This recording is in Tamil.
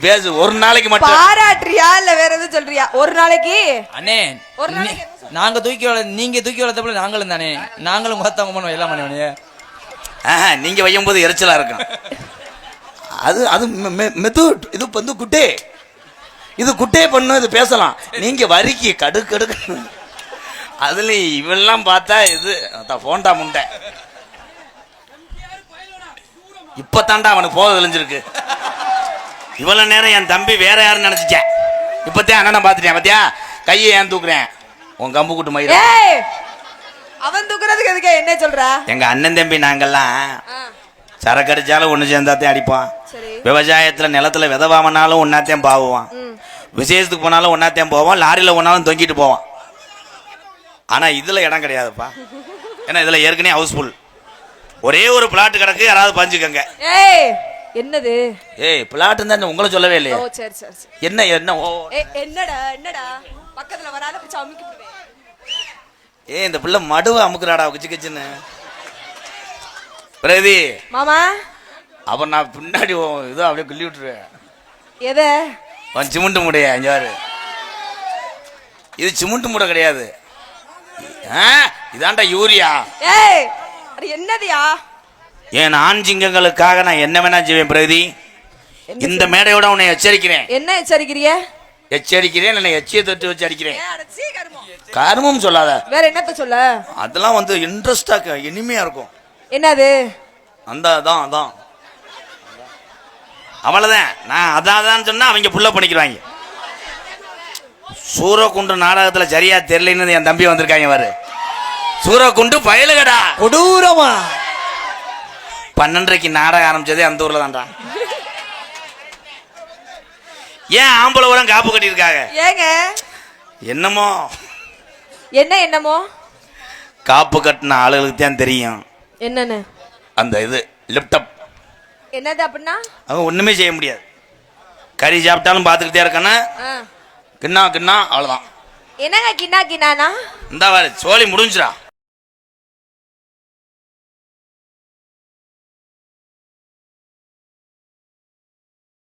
பேசு. ஒரு நாளைக்கு மட்டும் பாராட்டுறியா இல்ல வேற எதுவும் சொல்றியா? ஒரு நாளைக்கு அண்ணே, ஒரு நாளைக்கு நாங்க நீங்க தூக்கி வளர்த்தப்பல நாங்களும் தானே, நாங்களும் மொத்தவங்க பண்ணுவோம் எல்லாம் பண்ணுவோம். நீங்க வையும்போது எரிச்சலா இருக்கும். அது அது மெது இது வந்து குட்டே, இது குட்டே பண்ணு, இது பேசலாம். நீங்க வரிக்கு கடு கடு அதுல இவெல்லாம் பார்த்தா இது போண்டா முண்டை. இப்பதான்டா அவனுக்கு போக தெளிஞ்சிருக்கு. இவ்வளவு நேரம் என் தம்பி வேற யாரும் நினைச்சிட்டேன். இப்பத்தான் அண்ணனை பாத்துட்டேன். பாத்தியா கையை ஏன் தூக்குறேன்? உன் கம்பு கூட்டு மயில அவன் தூக்குறதுக்கு எதுக்கு என்ன சொல்ற? எங்க அண்ணன் தம்பி நாங்கெல்லாம் சரக்கு அடிச்சாலும் ஒண்ணு சேர்ந்தாத்தையும் அடிப்பான். விவசாயத்துல நிலத்துல விதவாமனாலும் ஒன்னாத்தையும் பாவுவான். விசேஷத்துக்கு போனாலும் ஒன்னாத்தையும் போவான். லாரியில ஒன்னாலும் தொங்கிட்டு போவான். ஆனா இதுல இடம் கிடையாதுப்பா. ஏன்னா இதுல ஏற்கனவே ஹவுஸ்ஃபுல். ஒரே ஒரு பிளாட் கிடக்கு, யாராவது பஞ்சுக்கங்க. என்னது? ஏய் பிளாட் தான் உங்களை சொல்லவே இல்லையா? ஓ சரி சரி சரி. என்ன என்ன ஓ என்னடா என்னடா பக்கத்துல வராத பிச்சை அமுக்கி விடுவேன். இந்த பிள்ளை மடுவை அமுக்குறாடா கிச்சு கிச்சுன்னு. பிரதி மாமா அப்ப நான் பின்னாடி இதோ அப்படியே கிள்ளி விட்டுருவேன். எத? சிமெண்ட் மூடைய அஞ்சாரு. இது சிமெண்ட் மூடை கிடையாது, இதாண்டா யூரியா. ஏய் அது என்னதியா? என் ஆண் சிங்கங்களுக்காக நான் என்ன வேணா செய்வேன் பிரதி. இந்த மேடையோட உன்னை எச்சரிக்கிறேன். என்ன எச்சரிக்கிறிய? எச்சரிக்கிறேன், என்னை எச்சியை தொட்டு வச்சு அடிக்கிறேன். கருமம் சொல்லாத. வேற என்னத்த சொல்ல? அதெல்லாம் வந்து இன்ட்ரெஸ்டா இனிமையா இருக்கும். என்னது? அந்த அதான் அதான் அவ்வளவுதான். நான் அதான் சொன்னா அவங்க புள்ள பண்ணிக்கிறாங்க. சூரக்குண்டு நாடகத்துல சரியா தெரியலன்னு என் தம்பி வந்திருக்காங்க பாரு. சூரக்குண்டு பயலுகடா கொடூரமா 12:30 நாடகம் ஆரம்பிச்சதே அந்த ஊர்ல தான்டா. ஏன் ஆம்பளை ஊரம் காப்பு கட்டியிருக்காங்க? ஏங்க என்னமோ என்னமோ காப்பு கட்டின ஆளுகளுக்கு தான் தெரியும் என்னன்னு. அந்த இது லேப்டாப் என்னது அப்படின்னா? அவங்க ஒண்ணுமே செய்ய முடியாது. கறி சாப்பிட்டாலும் பார்த்துக்கிட்டே இருக்கானே கிண்ணா கிண்ணா அவ்வளவுதான். என்னங்க கிண்ணா கிண்ணானா? இந்த சோழி முடிஞ்சுடா.